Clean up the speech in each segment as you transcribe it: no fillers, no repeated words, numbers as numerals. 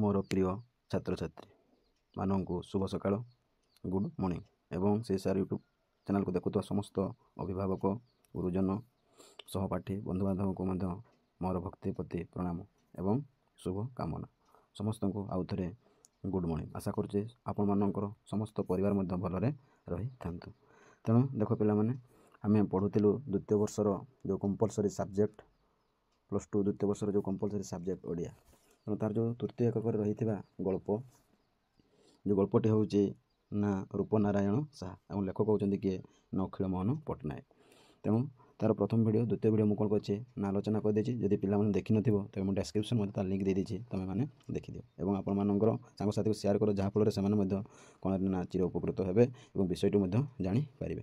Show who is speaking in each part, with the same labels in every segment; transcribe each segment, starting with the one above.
Speaker 1: मोर प्रिय छात्र छात्री मानू शुभ सकाळ गुड मॉर्निंग एवं से सार यूट्यूब चैनल को देखुवा समस्त अभिभावक गुरुजन सहपाठी बंधुबांधव को मोर भक्ति प्रति प्रणाम एवं शुभ कामना समस्त को आउ थे गुड मॉर्निंग आशा करुचे आपण मानकर समस्त परिवार भलरे रही था। तेणु देख पे आम पढ़ुलु द्वितीय वर्षर जो कंपलसरी सब्जेक्ट प्लस टू द्वितीय वर्षर जो कंपलसरी सब्जेक्ट ओडिया तेणु तार जो तृतीय एकक रही गल्प जो गल्पटी हूँ ना रूपनारायण साहा और लेखक होती किए नखिल मोहन पट्टनायक। तेणु तार प्रथम वीडियो द्वितीय वीडियो मुझे कौन कर ना आलोचना कर जदि पिला देखी न तेज मुझे डेस्क्रिप्शन में तार लिंक दे देती तुम मैंने देखिदिव और आपर सांगसाथी को शेयर कर जहाँफल से कौन ना चिर उपकृत हे और विषयटी जापर।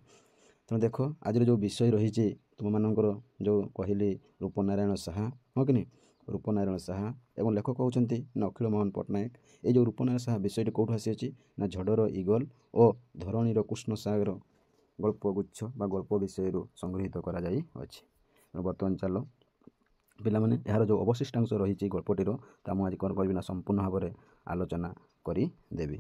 Speaker 1: तेणु देख आज जो विषय रही तुम मानकर जो कहली रूपनारायण साहा हाँ कि नहीं रूपनारायण साहा एवं लेखक होती नखिल मोहन पट्टनायक। ये जो रूपनारायण साहा विषयटी कौटू आसी ना झड़र इगल और धरणीर कृष्ण सागर गल्पगुच्छ बा गल्प विषय संगृहित कर बर्तमान चल पिलाने यार जो अवशिष्टांश रही गल्पटीर मुझे कौन करी संपूर्ण भाव में आलोचना करदेवी।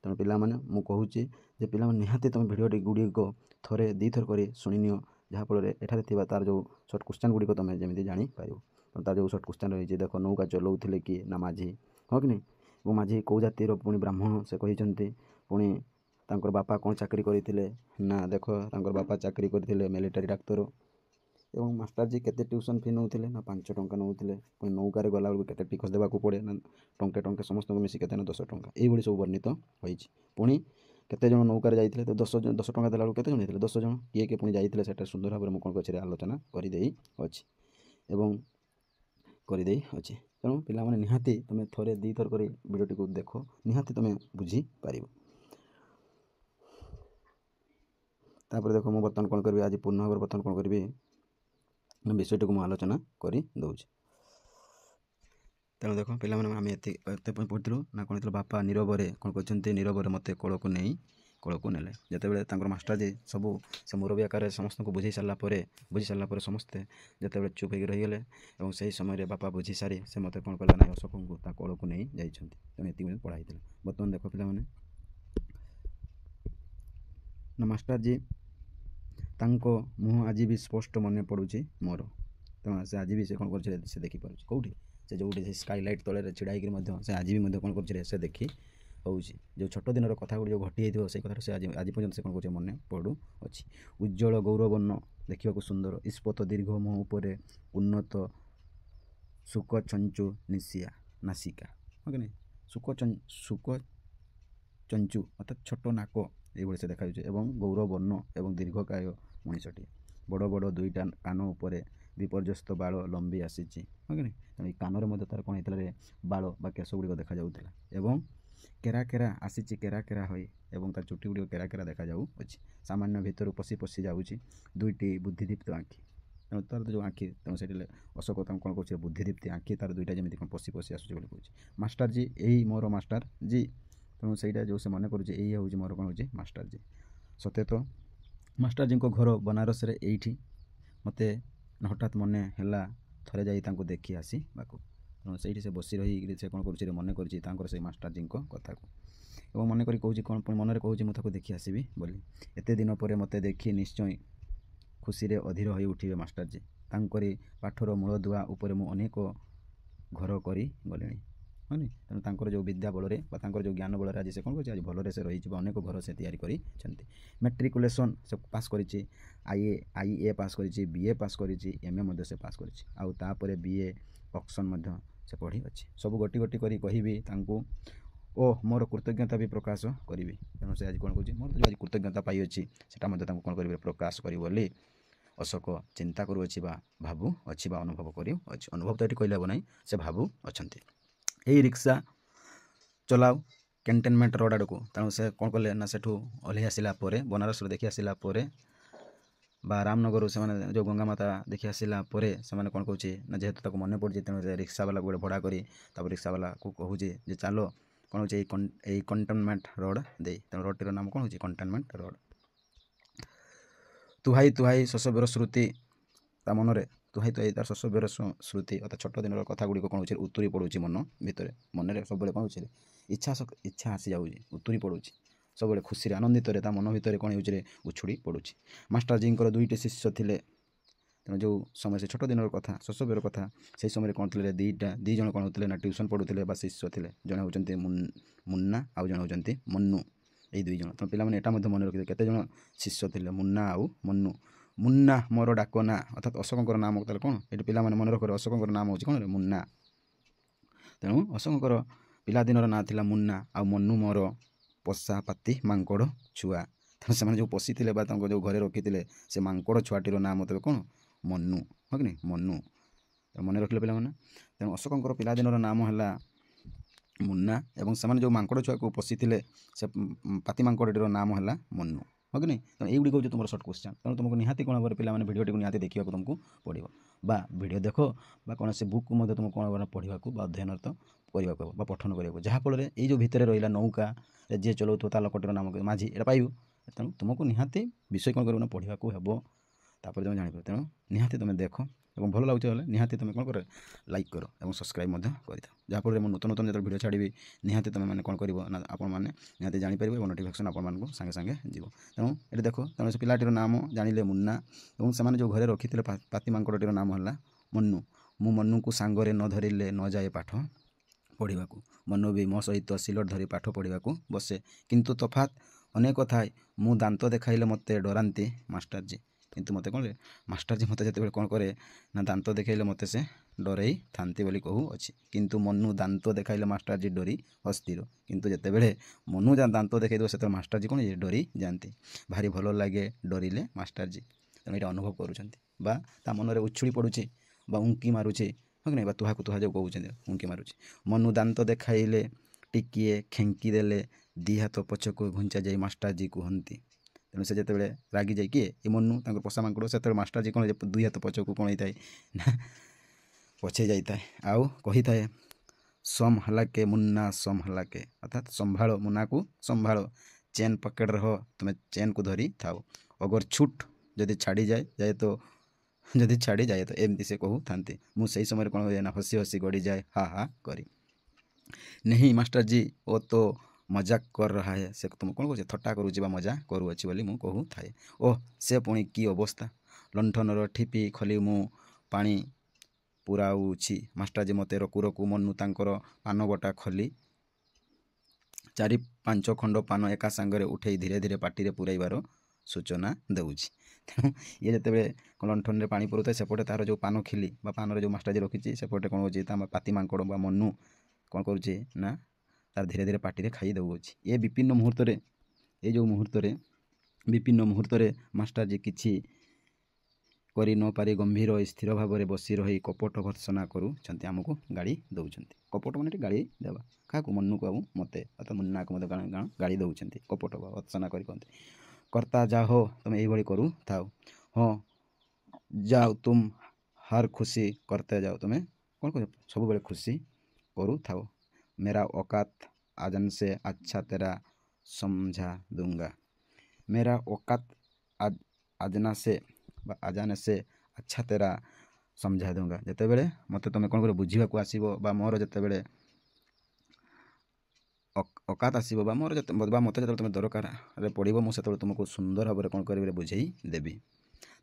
Speaker 1: तेणु पिला मुझे कहूँ पिला निहाती तुम भिडियोटी गुड़िक थे दी थर कर शुणी जहाँफल एठार तार जो सर्ट क्वेश्चन गुड़िक तुम जमी जापर। तार जो सर्ट क्वेश्चन रही देख नौका चलाऊे कि ना माझी हाँ कि नहीं वो माझी कौ जातिर पुणी ब्राह्मण से कहते पुणी तांकर बापा कौन चाकरी करते ना देख तांकर बापा चाकरी करते मिलिटारी डाक्तर एवं मास्टरजी केते ट्यूशन फी नौले ना 5 टंका नौले पुणी नौकार गला बेलू के टिकस देवाक पड़े ना टंके टंके समस्त मिसी के 10 टंका ये सब वर्णित होती। पुणी केते जन नौकार जाइए तो 10 टंका देला केते जन होते 10 जन किए किए पुणी जाइए से सुंदर भाव में कौन कर आलोचना करदे एवं करदे अच्छे। तेणु पिलाने निहाती तुम थे दी थर कर भिडियोटी को देख निहाती तुम बुझीपर। तापर देख मुझे बर्तमान कौन करी आज पूर्ण भाव बर्तमान कौन करी विषयटी को आलोचना कर दूँ। तेणु देख पे आम एत पढ़ु ना कौन बापा नीरव कौन कहते नीरव मत कल को नहीं कल को नेले जिते मास्टर जी सबू से मुरबी आकार समस्त को बुझी सारापर समस्ते जिते चुप हो रहीगले और से समय बापा बुझी सारी से मत कौन कला ना अशोक को कल को नहीं जाइए। तेणु ये पढ़ाई बर्तमान देख पे ना मास्टर जी तांको मुँह आज भी स्पष्ट मन पड़ुची मोर। तेणु से आज भी से कौन कर देखिपार कौटी से जो स्काईलाइट तले छिड़ाई से आज भी कौन कर से देखी हूँ जो छोट दिन कथा गुड़ी जो घटी से कथा से आज पर्यटन से कौन कर मन पड़ू अच्छी। उज्जवल गौरवर्ण देखा सुंदर इस्पत दीर्घ मुह उपर उन्नत सुक चंचु निशिया नासिका हाँ कि नहीं सुक चंचु अर्थात छोट नाक ये से देखा गौरवर्ण एवं दीर्घकाय मनीषटी बड़ बड़ दुईटा कान उपर विपर्यस्त बाल लंबी आसी हाँ कि नहीं। तेणु कानर तार कौन होता बाल बा केश गुड़िक देखा एवं केरा केरा आसी केरा केरा हो तार चुटी गुड़िक केरा केरा देखा अच्छी सामान्य भितर पशि पशि जाऊँगी दुईटी बुद्धिदीप्त आँखि। तेणु तार जो आँखि तेणु से अशोक कौन कर बुद्धिदीप्ति आँखि तार दुईटा जमी कौन पशि पशि आसूँ कहूँ मास्टर जी यही मोर मास्टर जी। तेणु से जो से मन करुँचे यही हूँ मोर कौन हो मास्टर जी सत्य तो मास्टर जी को घर बनारस रे एठी मत हठात मन है थे जा देखी आसी बाकू। तेणु से से बसी रही से कौन कर मन कर से मास्टर जी कथा को मन कर कहूँ कौन मन कहूँ मुझे देखी आसबि बोली एत दिन पर मत देखी निश्चय खुशी अधीर हो उठे मास्टर जी तांकरी पाठर मूल दुआ उपर मु अनेक घर करी गले हाँ नहीं। तेणु तांकर जो विद्या बल जो ज्ञान बल आज से कौन कर भलरे से रही अनेक घर से तैयारी करी मेट्रिकुलेसन से पास करी आईए पास करी बीए पास करी एमए से पास करी बीए ऑक्शन से पढ़ी अच्छी सब गोटी गोटी करी कहि ओ मोर कृतज्ञता भी प्रकाश करी। तेणु से आज कौन कह मोर जो आज कृतज्ञता पाई अच्छी से कौन कर प्रकाश करी बोली अशोक चिंता करुच्छी भावु अच्छी अनुभव कर अनुभव तो ये कहले ना से भावु अच्छा। यही रिक्शा चलाओ कैंटनमेंट रोड आड़ को तेणु से कौन कले ना सेठू ओह्लि आसला बनारस देखी आसला बा रामनगर से जो गंगा माता देखी आसला से कौन कहे ना जेहेतु मन पड़ी तेणु रिक्शा वाला गोटे भड़ा करी रिक्शा वाला को कहूँ जे चलो कौन हो कंटेनमेंट रोड दे तेणु रोडटीर नाम कौन हो कंटेनमेंट रोड तुहाई तुहाई शशबर श्रुति ता मनरे ତୁହାଇ ତୁହାଇ ତାର ଶୈଶବର ସ୍ମୃତି ଅର୍ଥାତ୍ ଛୋଟ ଦିନର କଥା ଗୁଡ଼ିକ କ'ଣ ହେଉଛି ଉତୁରି ପଡ଼ୁଛି ମନ ଭିତରେ, ମନରେ ସବୁବେଳେ କ'ଣ ହେଉଛି ଇଚ୍ଛା ଆସିଯାଉଛି, ଉତୁରି ପଡ଼ୁଛି ସବୁବେଳେ ଖୁସିରେ ଆନନ୍ଦିତରେ ତା ମନ ଭିତରେ କ'ଣ ହେଉଛି ଉଛୁଳି ପଡ଼ୁଛି। ମାଷ୍ଟରଜୀଙ୍କର 2ଟି ଶିଷ୍ୟ ଥିଲେ। ତେଣୁ ଯେଉଁ ସମୟ ସେ ଛୋଟ ଦିନର କଥା ଶୈଶବର କଥା, ସେହି ସମୟରେ କ'ଣ ଥିଲେ ଦୁଇ ଜଣ କ'ଣ ହେଉଥିଲେ ନା ଟ୍ୟୁସନ୍ ପଢ଼ୁଥିଲେ ବା ଶିଷ୍ୟ ଥିଲେ। ଜଣେ ହେଉଛନ୍ତି ମୁନ୍ନା ଆଉ ଜଣେ ହେଉଛନ୍ତି ମନ୍ନୁ। ଏଇ 2 ଜଣ। ତେଣୁ ପିଲାମାନେ ଏଇଟା ମଧ୍ୟ ମନେ ରଖିବେ କେତେ ଜଣ ଶିଷ୍ୟ ଥିଲେ, ମୁନ୍ନା ଆଉ ମନ୍ନୁ। ମୁନ୍ନା ମୋର ଡାକ ନାଁ, ଅର୍ଥାତ୍ ଅଶୋକଙ୍କର ନାମ ତାହେଲେ କ'ଣ ଏଠି ପିଲାମାନେ ମନେ ରଖିବେ, ଅଶୋକଙ୍କର ନାମ ହେଉଛି କ'ଣ ମୁନ୍ନା। ତେଣୁ ଅଶୋକଙ୍କର ପିଲାଦିନର ନାଁ ଥିଲା ମୁନ୍ନା ଆଉ ମନ୍ନୁ ମୋର ପୋଷା ପାତି ମାଙ୍କଡ଼ ଛୁଆ। ତେଣୁ ସେମାନେ ଯେଉଁ ପୋଷିଥିଲେ ବା ତାଙ୍କ ଯେଉଁ ଘରେ ରଖିଥିଲେ ସେ ମାଙ୍କଡ଼ ଛୁଆଟିର ନାଁ ମୋତେ କ'ଣ ମନ୍ନୁ, ହଁ କି ନାହିଁ ମନ୍ନୁ। ମନେ ରଖିଲେ ପିଲାମାନେ। ତେଣୁ ଅଶୋକଙ୍କର ପିଲାଦିନର ନାମ ହେଲା ମୁନ୍ନା ଏବଂ ସେମାନେ ଯେଉଁ ମାଙ୍କଡ଼ ଛୁଆକୁ ପୋଷିଥିଲେ ସେ ପାତି ମାଙ୍କଡ଼ଟିର ନାମ ହେଲା ମନ୍ନୁ, ହଁ କି ନାହିଁ। ତେଣୁ ଏଇଗୁଡ଼ିକ ହେଉଛି ତୁମର ସର୍ଟ କ୍ୱେଶ୍ଚନ୍। ତେଣୁ ତୁମକୁ ନିହାତି କ'ଣ ଭାବରେ ପିଲାମାନେ ଭିଡ଼ିଓଟିକୁ ନିହାତି ଦେଖିବାକୁ ତୁମକୁ ପଡ଼ିବ, ବା ଭିଡ଼ିଓ ଦେଖ ବା କୌଣସି ବୁକ୍କୁ ମଧ୍ୟ ତୁମକୁ କ'ଣ ପଢ଼ିବାକୁ ବା ଅଧ୍ୟୟନ କରିବାକୁ ହେବ ବା ପଠନ କରିବାକୁ, ଯାହାଫଳରେ ଏଇ ଯେଉଁ ଭିତରେ ରହିଲା ନୌକାରେ ଯିଏ ଚଲାଉଥିବ ତା ଲୋକଟିର ନାମ ମାଝି ଏଇଟା ପାଇବୁ। ତେଣୁ ତୁମକୁ ନିହାତି ବିଷୟ କ'ଣ କରିବ ନା ପଢ଼ିବାକୁ ହେବ, ତାପରେ ତୁମେ ଜାଣିପାରିବ। ତେଣୁ ନିହାତି ତୁମେ ଦେଖ ଏବଂ ଭଲ ଲାଗୁଛି ହେଲେ ନିହାତି ତୁମେ କ'ଣ କର ଲାଇକ୍ କର ଏବଂ ସବସ୍କ୍ରାଇବ୍ ମଧ୍ୟ କରିଥାଅ, ଯାହାଫଳରେ ମୁଁ ନୂତନ ଯେତେବେଳେ ଭିଡ଼ିଓ ଛାଡ଼ିବି ନିହାତି ତୁମେମାନେ କ'ଣ କରିବ ନା ଆପଣମାନେ ନିହାତି ଜାଣିପାରିବେ ଏବଂ ନୋଟିଫିକେସନ୍ ଆପଣମାନଙ୍କୁ ସାଙ୍ଗେ ସାଙ୍ଗେ ଯିବ। ତେଣୁ ଏଠି ଦେଖ, ତେଣୁ ସେ ପିଲାଟିର ନାମ ଜାଣିଲେ ମୁନ୍ନା ଏବଂ ସେମାନେ ଯେଉଁ ଘରେ ରଖିଥିଲେ ପାତି ମାଙ୍କଡ଼ଟିର ନାମ ହେଲା ମନ୍ନୁ। ମୁଁ ମନ୍ନୁକୁ ସାଙ୍ଗରେ ନ ଧରିଲେ ନ ଯାଏ ପାଠ ପଢ଼ିବାକୁ, ମନ୍ନୁ ବି ମୋ ସହିତ ସିଲଟ ଧରି ପାଠ ପଢ଼ିବାକୁ ବସେ, କିନ୍ତୁ ତଫାତ୍ ଅନେକ ଥାଏ, ମୁଁ ଦାନ୍ତ ଦେଖାଇଲେ ମୋତେ ଡରାନ୍ତି ମାଷ୍ଟରଜୀ। କିନ୍ତୁ ମୋତେ କ'ଣ ମାଷ୍ଟରଜୀ ମୋତେ ଯେତେବେଳେ କ'ଣ କରେ ନା ଦାନ୍ତ ଦେଖାଇଲେ ମୋତେ ସେ ଡରେଇଥାନ୍ତି ବୋଲି କହୁଅଛି। କିନ୍ତୁ ମନ୍ନୁ ଦାନ୍ତ ଦେଖାଇଲେ ମାଷ୍ଟରଜୀ ଡରି ଅସ୍ଥିର, କିନ୍ତୁ ଯେତେବେଳେ ମନ୍ନୁ ଦାନ୍ତ ଦେଖାଇଦେବ ସେତେବେଳେ ମାଷ୍ଟରଜୀ କ'ଣ ଡରି ଯାଆନ୍ତି। ଭାରି ଭଲ ଲାଗେ ଡରିଲେ ମାଷ୍ଟରଜୀ। ତେଣୁ ଏଇଟା ଅନୁଭବ କରୁଛନ୍ତି ବା ତା ମନରେ ଉଛୁଳି ପଡ଼ୁଛି ବା ଉଙ୍କି ମାରୁଛି, ହଁ କି ନାହିଁ, ବା ତୁହାକୁ ତୁହା ଯେଉଁ କହୁଛନ୍ତି ଉଙ୍କି ମାରୁଛି। ମନ୍ନୁ ଦାନ୍ତ ଦେଖାଇଲେ ଟିକିଏ ଖେଙ୍କି ଦେଲେ 2 ହାତ ପଛକୁ ଘୁଞ୍ଚା ଯାଇ ମାଷ୍ଟରଜୀ କୁହନ୍ତି। ତେଣୁ ସେ ଯେତେବେଳେ ରାଗିଯାଏ କିଏ ଏ ମନ୍ନୁ ତାଙ୍କର ପୋଷା ମାଙ୍କଡ଼, ସେତେବେଳେ ମାଷ୍ଟରଜୀ କ'ଣ 2 ହାତ ପଛକୁ କ'ଣ ହେଇଥାଏ ନା ପଛେଇ ଯାଇଥାଏ ଆଉ କହିଥାଏ ସମ୍ ହାଲାକେ ମୁନ୍ନା ସମ୍ ହାଲାକେ, ଅର୍ଥାତ୍ ସମ୍ଭାଳ ମୁନ୍ନାକୁ ସମ୍ଭାଳ, ଚେନ୍ ପକେଟ୍ ରହ, ତୁମେ ଚେନ୍କୁ ଧରି ଥାଅ, ଅଗର ଛୁଟ୍ ଯଦି ଛାଡ଼ିଯାଏ ତ ଏମିତି ସେ କହୁଥାନ୍ତି। ମୁଁ ସେହି ସମୟରେ କ'ଣ ହୁଏ ନା ହସି ହସି ଗଡ଼ିଯାଏ ହା ହା କରି। ନେହି ମାଷ୍ଟରଜୀ ଓ ତ ମଜାକ କର ରହା ହେ, ସେ ତୁମ କ'ଣ କହୁଛି ଥଟ୍ଟା କରୁଛି ବା ମଜା କରୁଅଛି ବୋଲି ମୁଁ କହୁଥାଏ। ଓହ ସେ ପୁଣି କି ଅବସ୍ଥା, ଲଣ୍ଠନର ଠିପି ଖୋଲି ମୁଁ ପାଣି ପୁରାଉଛି, ମାଷ୍ଟରଜୀ ମୋତେ ରକୁ ରକୁ ମନ୍ନୁ ତାଙ୍କର ପାନ ବଟା ଖୋଲି 4-5 ଖଣ୍ଡ ପାନ ଏକା ସାଙ୍ଗରେ ଉଠେଇ ଧୀରେ ଧୀରେ ପାଟିରେ ପୁରାଇବାର ସୂଚନା ଦେଉଛି। ତେଣୁ ଇଏ ଯେତେବେଳେ ଲଣ୍ଠନରେ ପାଣି ପୁରାଉଥାଏ ସେପଟେ ତା'ର ଯେଉଁ ପାନ ଖିଲି ବା ପାନରେ ଯେଉଁ ମାଷ୍ଟରଜୀ ରଖିଛି ସେପଟେ କ'ଣ ହେଉଛି ତା ପାତି ମାଙ୍କଡ଼ ବା ମନ୍ନୁ କ'ଣ କରୁଛି ନା ତାର ଧୀରେ ଧୀରେ ପାଟିରେ ଖାଇ ଦେଉଅଛି। ଏ ବିପନ୍ନ ମୁହୂର୍ତ୍ତରେ ମାଷ୍ଟରଜୀ କିଛି କରି ନ ପାରି ଗମ୍ଭୀର ସ୍ଥିର ଭାବରେ ବସି ରହି କପଟ ଭର୍ତ୍ସନା କରୁଛନ୍ତି, ଆମକୁ ଗାଳି ଦେଉଛନ୍ତି। କପଟ ମାନେ ଏଠି ଗାଳି ଦେବା, କାହାକୁ ମନ୍ନୁକୁ ଆଉ ମୋତେ, ଅର୍ଥାତ୍ ମୁନ୍ନାକୁ ମଧ୍ୟ ଗାଳି ଦେଉଛନ୍ତି, କପଟ ଭର୍ତ୍ସନା କରି କହନ୍ତି। କର୍ତ୍ତା ଯା ହୋ, ତୁମେ ଏଇଭଳି କରୁଥାଅ, ହଁ ଯାଅ ତୁମ ହର ଖୁସି କରତେ ଯାଅ, ତୁମେ କ'ଣ କରୁଛ ସବୁବେଳେ ଖୁସି କରୁଥାଅ। मेरा औकात आजन से अच्छा तेरा समझा दूंगा, मेरा औकात आजान से अच्छा तेरा समझा दूंगा। ଯେତେବେଳେ ମୋତେ ତୁମେ କ'ଣ କରିବ ବୁଝିବାକୁ ଆସିବ ବା ମୋର ଯେତେବେଳେ ଅକାତ ଆସିବ ବା ମୋତେ ଯେତେବେଳେ ତୁମେ ଦରକାରରେ ପଡ଼ିବ ମୁଁ ସେତେବେଳେ ତୁମକୁ ସୁନ୍ଦର ଭାବରେ କ'ଣ କରିବି ବୁଝେଇ ଦେବି।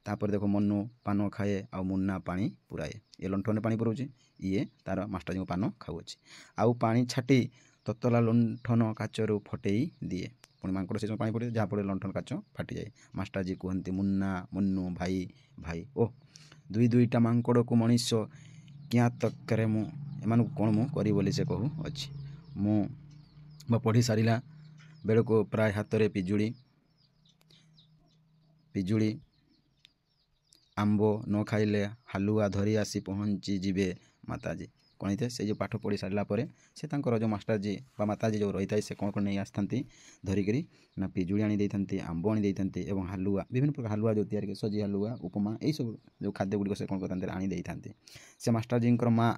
Speaker 1: ତାପରେ ଦେଖ ମନ୍ନୁ ପାନ ଖାଏ ଆଉ ମୁନ୍ନା ପାଣି ପୁରାଏ। ଇଏ ଲଣ୍ଠନରେ ପାଣି ପୁରାଉଛି, ଇଏ ତାର ମାଷ୍ଟରଜୀଙ୍କୁ ପାନ ଖାଉଅଛି। ଆଉ ପାଣି ଛାଟି ତତଲା ଲଣ୍ଠନ କାଚରୁ ଫଟେଇ ଦିଏ। ପୁଣି ମାଙ୍କଡ଼ ସେ ପାଣି ପଡ଼ିଥାଏ ଯାହାଫଳରେ ଲଣ୍ଠନ କାଚ ଫାଟିଯାଏ। ମାଷ୍ଟରଜୀ କୁହନ୍ତି ମୁନ୍ନା ମନ୍ନୁ ଭାଇ ଭାଇ, ଓ 2ଟା ମାଙ୍କଡ଼କୁ ମଣିଷ କିଆଁ ତକରେ ମୁଁ ଏମାନଙ୍କୁ କ'ଣ ମୁଁ କରିବି ବୋଲି ସେ କହୁଅଛି। ମୁଁ ବା ପଢ଼ି ସାରିଲା ବେଳକୁ ପ୍ରାୟ ହାତରେ ପିଜୁଳି ଆମ୍ବ ନ ଖାଇଲେ ହାଲୁଆ ଧରି ଆସି ପହଞ୍ଚିଯିବେ ମାତାଜୀ। କ'ଣ ହେଇଥାଏ ସେ ଯେଉଁ ପାଠ ପଢ଼ି ସାରିଲା ପରେ ସେ ତାଙ୍କର ଯେଉଁ ମାଷ୍ଟରଜୀ ବା ମାତାଜୀ ଯେଉଁ ରହିଥାଏ ସେ କ'ଣ ନେଇ ଆସିଥାନ୍ତି ଧରିକରି ନା ପିଜୁଳି ଆଣି ଦେଇଥାନ୍ତି, ଆମ୍ବ ଆଣି ଦେଇଥାନ୍ତି ଏବଂ ହାଲୁଆ ବିଭିନ୍ନ ପ୍ରକାର ହାଲୁଆ ଯେଉଁ ତିଆରି କରି ସଜି ହାଲୁଆ ଉପମା ଏଇସବୁ ଯେଉଁ ଖାଦ୍ୟ ଗୁଡ଼ିକ ସେ କ'ଣ କରିଥାନ୍ତି ଆଣି ଦେଇଥାନ୍ତି। ସେ ମାଷ୍ଟରଜୀଙ୍କର ମା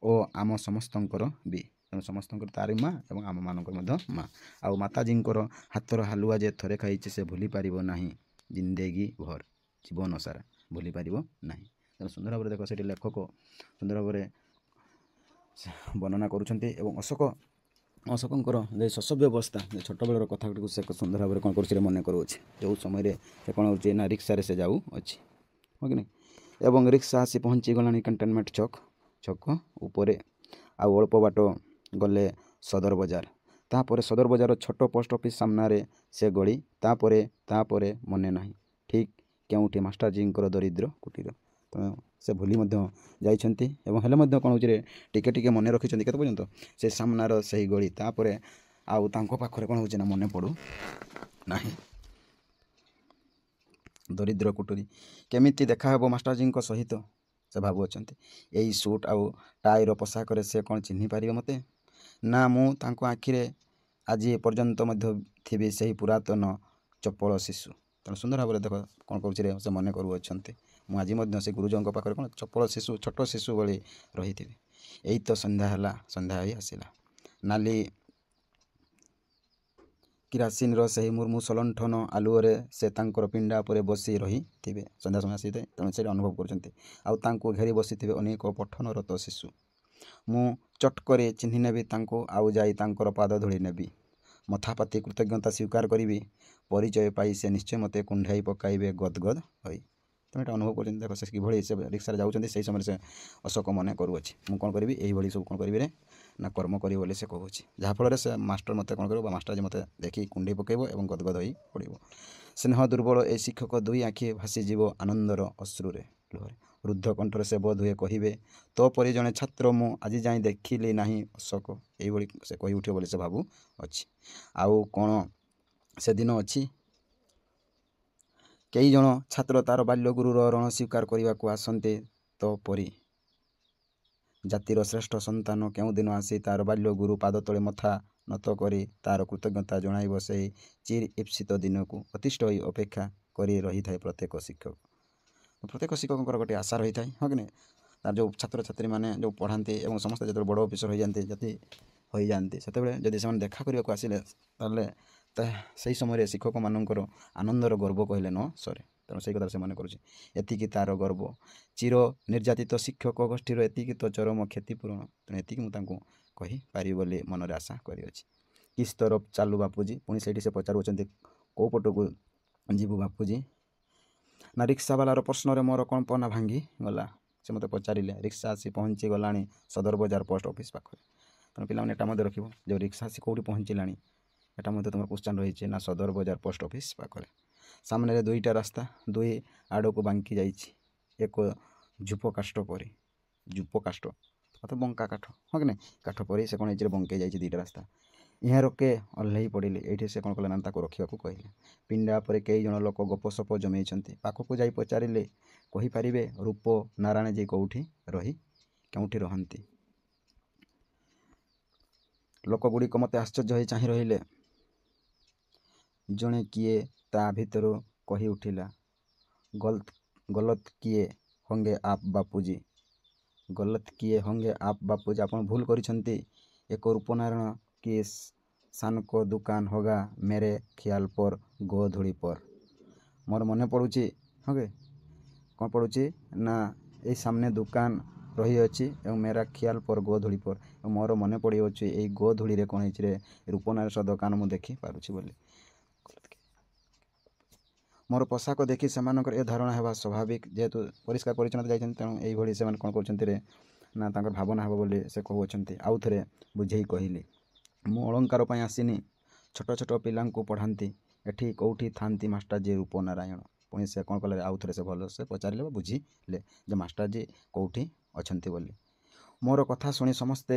Speaker 1: ଓ ଆମ ସମସ୍ତଙ୍କର ବି, ତେଣୁ ସମସ୍ତଙ୍କର ତାରି ମା ଏବଂ ଆମମାନଙ୍କର ମଧ୍ୟ ମା। ଆଉ ମାତାଜୀଙ୍କର ହାତର ହାଲୁଆ ଯେ ଥରେ ଖାଇଛି ସେ ଭୁଲି ପାରିବ ନାହିଁ, ଜିନ୍ଦେଗୀ ଭର, ଜୀବନ ସାରା ଭୁଲି ପାରିବ ନାହିଁ। ତେଣୁ ସୁନ୍ଦର ଭାବରେ ଦେଖ ସେଠି ଲେଖକ ସୁନ୍ଦର ଭାବରେ ବର୍ଣ୍ଣନା କରୁଛନ୍ତି ଏବଂ ଅଶୋକଙ୍କର ଯେ ଶସ୍ୟ ବ୍ୟବସ୍ଥା ଛୋଟବେଳର କଥାଗୁଡ଼ିକୁ ସେ ସୁନ୍ଦର ଭାବରେ କ'ଣ କରୁଛି ମନେ କରୁଅଛି। ଯେଉଁ ସମୟରେ ସେ କ'ଣ ହେଉଛି ନା ରିକ୍ସାରେ ସେ ଯାଉଅଛି ହଁ କି ନାହିଁ। ଏବଂ ରିକ୍ସା ଆସି ପହଞ୍ଚିଗଲାଣି କ୍ୟାଣ୍ଟନମେଣ୍ଟ ଛକ ଉପରେ। ଆଉ ଅଳ୍ପ ବାଟ ଗଲେ ସଦର ବଜାର। ତାପରେ ସଦର ବଜାରର ଛୋଟ ପୋଷ୍ଟ ଅଫିସ୍ ସାମ୍ନାରେ ସେ ଗଳି। ତାପରେ ମନେ ନାହିଁ ଠିକ୍ କେଉଁଠି ମାଷ୍ଟରଜୀଙ୍କର ଦରିଦ୍ର କୁଟୀର। ତେଣୁ ସେ ଭୁଲି ମଧ୍ୟ ଯାଇଛନ୍ତି ଏବଂ ହେଲେ ମଧ୍ୟ କ'ଣ ହେଉଛି ଟିକେ ଟିକେ ମନେ ରଖିଛନ୍ତି କେତେ ପର୍ଯ୍ୟନ୍ତ ସେ ସାମ୍ନାର ସେହି ଗଳି। ତାପରେ ଆଉ ତାଙ୍କ ପାଖରେ କ'ଣ ହେଉଛି ନା ମନେ ପଡ଼ୁ ନାହିଁ। ଦରିଦ୍ର କୁଟୁରୀ କେମିତି ଦେଖାହେବ ମାଷ୍ଟରଜୀଙ୍କ ସହିତ ସେ ଭାବୁଅଛନ୍ତି। ଏଇ ସୁଟ୍ ଆଉ ଟାଇର ପୋଷାକରେ ସେ କ'ଣ ଚିହ୍ନି ପାରିବେ ମୋତେ? ନା ମୁଁ ତାଙ୍କ ଆଖିରେ ଆଜି ଏପର୍ଯ୍ୟନ୍ତ ମଧ୍ୟ ଥିବି ସେହି ପୁରାତନ ଚପଳ ଶିଶୁ। ତେଣୁ ସୁନ୍ଦର ଭାବରେ ଦେଖ କ'ଣ କହୁଛି ସେ ମନେ କରୁଅଛନ୍ତି। ମୁଁ ଆଜି ମଧ୍ୟ ସେ ଗୁରୁଜଙ୍କ ପାଖରେ କ'ଣ ଚପଳ ଶିଶୁ ଛୋଟ ଶିଶୁ ଭଳି ରହିଥିବି। ଏଇ ତ ସନ୍ଧ୍ୟା ହେଲା, ସନ୍ଧ୍ୟା ହୋଇ ଆସିଲା। ନାଲି କିରାସିନ୍ର ସେହି ମୁର୍ମୁଷ ଲଣ୍ଠନ ଆଲୁଅରେ ସେ ତାଙ୍କର ପିଣ୍ଡା ଉପରେ ବସି ରହିଥିବେ। ସନ୍ଧ୍ୟା ସମୟ ଆସିଥାଏ ତେଣୁ ସେଇଟା ଅନୁଭବ କରୁଛନ୍ତି। ଆଉ ତାଙ୍କୁ ଘେରି ବସିଥିବେ ଅନେକ ପଠନରତ ଶିଶୁ। ମୁଁ ଚଟ୍ କରି ଚିହ୍ନି ନେବି ତାଙ୍କୁ ଆଉ ଯାଇ ତାଙ୍କର ପାଦ ଧୂଳି ନେବି। ମଥାପାତି କୃତଜ୍ଞତା ସ୍ୱୀକାର କରିବି। ପରିଚୟ ପାଇ ସେ ନିଶ୍ଚୟ ମୋତେ କୁଣ୍ଢାଇ ପକାଇବେ ଗଦଗଦ ହୋଇ। ତେଣୁ ଏଇଟା ଅନୁଭବ କରୁଛନ୍ତି। ଦେଖ ସେ କିଭଳି ସେ ରିକ୍ସାରେ ଯାଉଛନ୍ତି ସେହି ସମୟରେ ସେ ଅଶୋକ ମନେ କରୁଅଛି ମୁଁ କ'ଣ କରିବି ଏଇଭଳି ସବୁ କ'ଣ କରିବି ନା କର୍ମ କରିବି ବୋଲି ସେ କହୁଅଛି। ଯାହାଫଳରେ ସେ ମାଷ୍ଟର ମୋତେ କ'ଣ କରିବ ବା ମାଷ୍ଟରଜୀ ମୋତେ ଦେଖି କୁଣ୍ଡେଇ ପକାଇବ ଏବଂ ଗଦଗଦ ହୋଇ ପଡ଼ିବ। ସ୍ନେହ ଦୁର୍ବଳ ଏ ଶିକ୍ଷକ ଦୁଇ ଆଖି ଭାସିଯିବ ଆନନ୍ଦର ଅଶ୍ରୁରେ ଲୁହରେ। ରୁଦ୍ଧ କଣ୍ଠରେ ସେ ବୋଧହୁଏ କହିବେ ତୋ ପରି ଜଣେ ଛାତ୍ର ମୁଁ ଆଜି ଯାଏଁ ଦେଖିଲି ନାହିଁ ଅଶୋକ। ଏଇଭଳି ସେ କହି ଉଠିବ ବୋଲି ସେ ଭାବୁଅଛି। ଆଉ କ'ଣ ସେଦିନ ଅଛି କେଇ ଜଣ ଛାତ୍ର ତା'ର ବାଲ୍ୟଗୁରୁର ରଣ ସ୍ୱୀକାର କରିବାକୁ ଆସନ୍ତେ ତୋ ପରି ଜାତିର ଶ୍ରେଷ୍ଠ ସନ୍ତାନ କେଉଁଦିନ ଆସି ତା'ର ବାଲ୍ୟଗୁରୁ ପାଦ ତଳେ ମଥା ନତ କରି ତା'ର କୃତଜ୍ଞତା ଜଣାଇବ ସେହି ଚିର ଇପ୍ସିତ ଦିନକୁ ଅତିଷ୍ଠ ହୋଇ ଅପେକ୍ଷା କରି ରହିଥାଏ ପ୍ରତ୍ୟେକ ଶିକ୍ଷକ। ପ୍ରତ୍ୟେକ ଶିକ୍ଷକଙ୍କର ଗୋଟିଏ ଆଶା ରହିଥାଏ ହଁ କି ନାହିଁ। ତାର ଯେଉଁ ଛାତ୍ରଛାତ୍ରୀମାନେ ଯେଉଁ ପଢ଼ାନ୍ତି ଏବଂ ସମସ୍ତେ ଯେତେବେଳେ ବଡ଼ ଅଫିସର ହୋଇଯାଆନ୍ତି ସେତେବେଳେ ଯଦି ସେମାନେ ଦେଖା କରିବାକୁ ଆସିଲେ ତାହେଲେ ସେହି ସମୟରେ ଶିକ୍ଷକମାନଙ୍କର ଆନନ୍ଦର ଗର୍ବ କହିଲେ ନ ସରେ। ତେଣୁ ସେଇ କଥା ସେ ମନେ କରୁଛି। ଏତିକି ତା'ର ଗର୍ବ ଚିର ନିର୍ଯାତିତ ଶିକ୍ଷକ ଗୋଷ୍ଠୀର ଏତିକି ତ ଚରମ କ୍ଷତିପୂରଣ। ତେଣୁ ଏତିକି ମୁଁ ତାଙ୍କୁ କହିପାରିବି ବୋଲି ମନରେ ଆଶା କରିଅଛି। କିସ୍ ତରଫ ଚାଲୁ ବାପୁଜୀ? ପୁଣି ସେଇଠି ସେ ପଚାରୁଅଛନ୍ତି କେଉଁ ପଟକୁ ଯିବୁ ବାପୁଜୀ? ନା ରିକ୍ସାବାଲାର ପ୍ରଶ୍ନରେ ମୋର କଳ୍ପନା ଭାଙ୍ଗି ଗଲା। ସେ ମୋତେ ପଚାରିଲେ ରିକ୍ସା ଆସି ପହଞ୍ଚିଗଲାଣି ସଦର ବଜାର ପୋଷ୍ଟ ଅଫିସ୍ ପାଖରେ। ତେଣୁ ପିଲାମାନେ ଏଟା ମଧ୍ୟ ରଖିବ ଯେଉଁ ରିକ୍ସା ଆସି କେଉଁଠି ପହଞ୍ଚିଲାଣି ଏଟା ମଧ୍ୟ ତୁମର କ୍ୱେଶ୍ଚନ୍ ରହିଛି ନା ସଦର ବଜାର ପୋଷ୍ଟ ଅଫିସ୍ ପାଖରେ। ସାମନାରେ ଦୁଇଟା ରାସ୍ତା ଦୁଇ ଆଡ଼କୁ ବାଙ୍କି ଯାଇଛି ଏକ ଝୁପକାଷ୍ଟ ପରି। ଝୁପକାଷ୍ଟ ଅର୍ଥାତ୍ ବଙ୍କା କାଠ ହଁ କି ନାହିଁ। କାଠ ପରି ସେ କ'ଣ ହେଇଛି ବଙ୍କେଇ ଯାଇଛି ଦୁଇଟା ରାସ୍ତା। ଏହା ରୋକେ ଓହ୍ଲାଇ ପଡ଼ିଲେ। ଏଇଠି ସେ କ'ଣ କଲେ ନା ତାକୁ ରଖିବାକୁ କହିଲେ। ପିଣ୍ଡା ଉପରେ କେଇ ଜଣ ଲୋକ ଗପସପ ଜମେଇଛନ୍ତି। ପାଖକୁ ଯାଇ ପଚାରିଲେ କହିପାରିବେ ରୂପ ନାରାୟଣଜୀ କେଉଁଠି ରହନ୍ତି? ଲୋକଗୁଡ଼ିକ ମୋତେ ଆଶ୍ଚର୍ଯ୍ୟ ହୋଇ ଚାହିଁ ରହିଲେ। ଜଣେ କିଏ ତା ଭିତରୁ କହି ଉଠିଲା ଗଲତ କିଏ ହୋଙ୍ଗେ ଆପ ବାପୁଜୀ। ଗଲତ କିଏ ହୋଙ୍ଗେ ଆପ ବାପୁଜୀ। ଆପଣ ଭୁଲ କରିଛନ୍ତି। ଏକ ରୂପନାରାୟଣ କି ସାନକ ଦୁକାନ ହୋଗା ମେରେ ଖିଆଲ ପର ଗୋଧୂଳି ପର। ମୋର ମନେ ପଡ଼ୁଛି ହଁ କି କ'ଣ ପଡ଼ୁଛି ନା ଏଇ ସାମନେ ଦୋକାନ ରହିଅଛି ଏବଂ ମେରା ଖିଆଲ ପର ଗୋଧୂଳି ପର। ଏବଂ ମୋର ମନେ ପଡ଼ିଅଛି ଏଇ ଗୋଧୂଳିରେ କ'ଣ ହେଇଛି ରୂପନାରାୟଣ ଦୋକାନ ମୁଁ ଦେଖିପାରୁଛି ବୋଲି। ମୋର ପୋଷାକ ଦେଖି ସେମାନଙ୍କର ଏ ଧାରଣା ହେବା ସ୍ୱାଭାବିକ। ଯେହେତୁ ପରିଷ୍କାର ପରିଚ୍ଛନ୍ନତା ଯାଇଛନ୍ତି ତେଣୁ ଏଇଭଳି ସେମାନେ କ'ଣ କରୁଛନ୍ତି ନା ତାଙ୍କର ଭାବନା ହେବ ବୋଲି ସେ କହୁଅଛନ୍ତି। ଆଉ ଥରେ ବୁଝେଇ କହିଲି ମୁଁ ଅଳଙ୍କାର ପାଇଁ ଆସିନି। ଛୋଟ ଛୋଟ ପିଲାଙ୍କୁ ପଢ଼ାନ୍ତି। ଏଠି କେଉଁଠି ଥାନ୍ତି ମାଷ୍ଟରଜୀ ରୂପନାରାୟଣ? ପୁଣି ସେ କ'ଣ କଲେ ଆଉ ଥରେ ସେ ଭଲସେ ପଚାରିଲେ ବା ବୁଝିଲେ ଯେ ମାଷ୍ଟରଜୀ କେଉଁଠି ଅଛନ୍ତି ବୋଲି। ମୋର କଥା ଶୁଣି ସମସ୍ତେ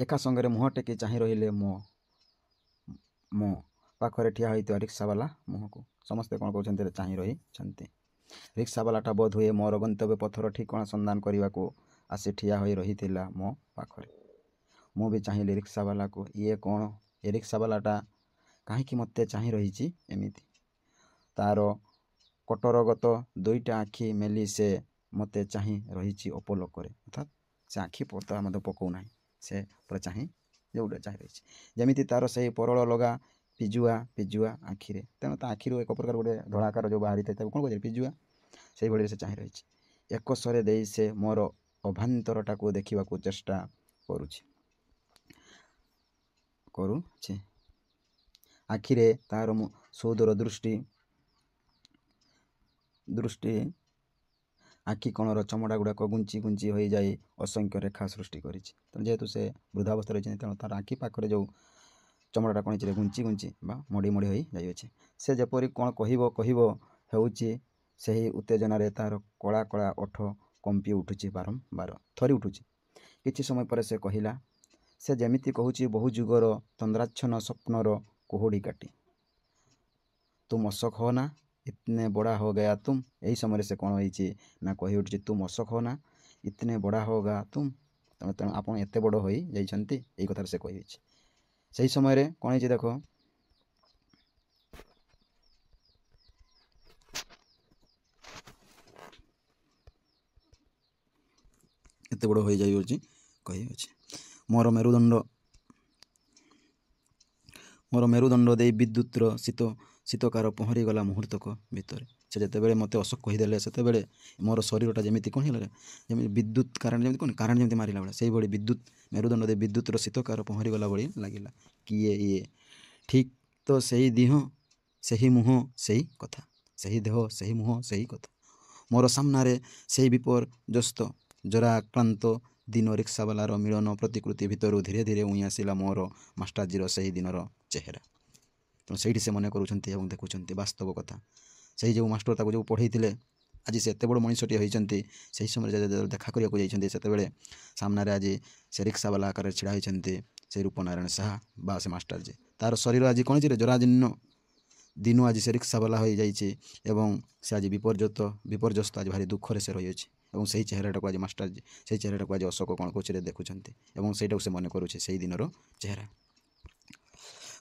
Speaker 1: ଏକା ସଙ୍ଗରେ ମୁହଁ ଟେକି ଚାହିଁ ରହିଲେ ମୋ ପାଖରେ ଠିଆ ହୋଇଥିବା ରିକ୍ସାବାଲା ମୁହଁକୁ। ସମସ୍ତେ କ'ଣ କରୁଛନ୍ତି ଚାହିଁ ରହିଛନ୍ତି। ରିକ୍ସାବାଲାଟା ବୋଧହୁଏ ମୋର ଗନ୍ତବ୍ୟ ପଥର ଠିକଣା ସନ୍ଧାନ କରିବାକୁ ଆସି ଠିଆ ହୋଇ ରହିଥିଲା ମୋ ପାଖରେ। ମୁଁ ବି ଚାହିଁଲି ରିକ୍ସାବାଲାକୁ। ଇଏ କ'ଣ ଏ ରିକ୍ସାବାଲାଟା କାହିଁକି ମୋତେ ଚାହିଁ ରହିଛି ଏମିତି? ତା'ର କଟରଗତ ଦୁଇଟା ଆଖି ମେଲି ସେ ମୋତେ ଚାହିଁ ରହିଛି ଅପଲକରେ। ଅର୍ଥାତ୍ ସେ ଆଖି ପତା ମଧ୍ୟ ପକାଉନାହିଁ। ସେ ପୁରା ଚାହିଁ ରହିଛି ଯେମିତି ତା'ର ସେହି ପରଳ ଲଗା ପିଜୁଆ ଆଖିରେ। ତେଣୁ ତା ଆଖିରୁ ଏକ ପ୍ରକାର ଗୋଟେ ଧଳାକାର ଯେଉଁ ବାହାରିଥାଏ ତାକୁ କ'ଣ କୁହାଯାଏ ପିଜୁଆ। ସେଇଭଳି ସେ ଚାହିଁ ରହିଛି। ଏକସ୍ୱରେ ଦେଇ ସେ ମୋର ଅଭ୍ୟନ୍ତରଟାକୁ ଦେଖିବାକୁ ଚେଷ୍ଟା କରୁଛି। ଆଖିରେ ତାହାର ସୌଦର ଦୃଷ୍ଟି ଆଖି କୋଣର ଚମଡ଼ା ଗୁଡ଼ାକ ଗୁଞ୍ଚି ଗୁଞ୍ଚି ହୋଇଯାଇ ଅସଂଖ୍ୟ ରେଖା ସୃଷ୍ଟି କରିଛି। ତେଣୁ ଯେହେତୁ ସେ ବୃଦ୍ଧାବସ୍ଥାରେ ରହିଛନ୍ତି, ତେଣୁ ତା'ର ଆଖି ପାଖରେ ଯେଉଁ ଚମଡ଼ାଟା କଣିଚିରେ ଗୁଞ୍ଚି ଗୁଞ୍ଚି ବା ମୋଡ଼ି ମୋଡ଼ି ହୋଇ ଯାଇଅଛି। ସେ ଯେପରି କ'ଣ କହିବ ହେଉଛି, ସେହି ଉତ୍ତେଜନାରେ ତା'ର କଳା କଳା ଓଠ କମ୍ପି ଉଠୁଛି, ବାରମ୍ବାର ଥରି ଉଠୁଛି। କିଛି ସମୟ ପରେ ସେ କହିଲା, ସେ ଯେମିତି କହୁଛି ବହୁ ଯୁଗର ତନ୍ଦ୍ରାଚ୍ଛନ୍ନ ସ୍ୱପ୍ନର କୁହୁଡ଼ି କାଟି, ତୁମ ଅଶୋକ ହୋ ନା, ଇତନେ ବଡ଼ା ହୋ ଗୟା ତୁମ। ଏହି ସମୟରେ ସେ କ'ଣ ହେଇଛି ନା କହି ଉଠୁଛି, ତୁମ ଅଶୋକ ହୋ ନା, ଇତନେ ବଡ଼ା ହୋ ଗୟା ତୁମ। ତେଣୁ ଆପଣ ଏତେ ବଡ଼ ହୋଇ ଯାଇଛନ୍ତି, ଏହି କଥାରେ ସେ କହିଛି। ସେହି ସମୟରେ କ'ଣ ହେଇଛି ଦେଖ, ଏତେ ବଡ଼ ହୋଇଯାଇଅଛି କହିଅଛି। ମୋର ମେରୁଦଣ୍ଡ ଦେଇ ବିଦ୍ୟୁତର ଶୀତକାର ପହଁରିଗଲା ମୁହୂର୍ତ୍ତକ ଭିତରେ। ସେ ଯେତେବେଳେ ମୋତେ ଅଶୋକ କହିଦେଲେ, ସେତେବେଳେ ମୋର ଶରୀରଟା ଯେମିତି କ'ଣ ହେଲା, ଯେମିତି ବିଦ୍ୟୁତ୍ କାରେଣ୍ଟ ଯେମିତି ମାରିଲା ଭଳିଆ, ସେଇଭଳି ମେରୁଦଣ୍ଡ ଦେଇ ବିଦ୍ୟୁତର ଶୀତକାର ପହଁରିଗଲା ଭଳି ଲାଗିଲା। କିଏ ଇଏ? ଠିକ୍ ତ ସେହି ଦେହ, ସେହି ମୁହଁ, ସେହି କଥା। ସେହି ଦେହ, ସେହି ମୁହଁ, ସେହି କଥା। ମୋର ସାମ୍ନାରେ ସେହି ବିପର୍ଯ୍ୟସ୍ତ ଜରାକ୍ରାନ୍ତ ଦିନ ରିକ୍ସାବାଲାର ମିଳନ ପ୍ରତିକୃତି ଭିତରୁ ଧୀରେ ଧୀରେ ଉଇଁ ଆସିଲା ମୋର ମାଷ୍ଟାରଜୀର ସେହି ଦିନର ଚେହେରା। ତେଣୁ ସେଇଠି ସେ ମନେ କରୁଛନ୍ତି ଏବଂ ଦେଖୁଛନ୍ତି ବାସ୍ତବ କଥା। ସେହି ଯେଉଁ ମାଷ୍ଟର ତାକୁ ଯେଉଁ ପଢ଼େଇଥିଲେ, ଆଜି ସେ ଏତେ ବଡ଼ ମଣିଷଟିଏ ହୋଇଛନ୍ତି। ସେହି ସମୟରେ ଯେତେବେଳେ ଦେଖା କରିବାକୁ ଯାଇଛନ୍ତି, ସେତେବେଳେ ସାମ୍ନାରେ ଆଜି ସେ ରିକ୍ସାବାଲା ଆକାରରେ ଛିଡ଼ା ହୋଇଛନ୍ତି ସେ ରୂପନାରାୟଣ ସାହା ବା ସେ ମାଷ୍ଟରଜୀ। ତା'ର ଶରୀର ଆଜି କ'ଣ ଜରାଜୀର୍ଣ୍ଣ ଦିନ ଆଜି ସେ ରିକ୍ସାବାଲା ହୋଇଯାଇଛି ଏବଂ ସେ ଆଜି ବିପର୍ଯ୍ୟସ୍ତ ଆଜି ଭାରି ଦୁଃଖରେ ସେ ରହିଅଛି। ଏବଂ ସେହି ଚେହେରାଟାକୁ ଆଜି ମାଷ୍ଟରଜୀ, ସେହି ଚେହେରାଟାକୁ ଆଜି ଅଶୋକ କ'ଣ କରୁଛି ଦେଖୁଛନ୍ତି ଏବଂ ସେଇଟାକୁ ସେ ମନେ କରୁଛି ସେହି ଦିନର ଚେହେରା।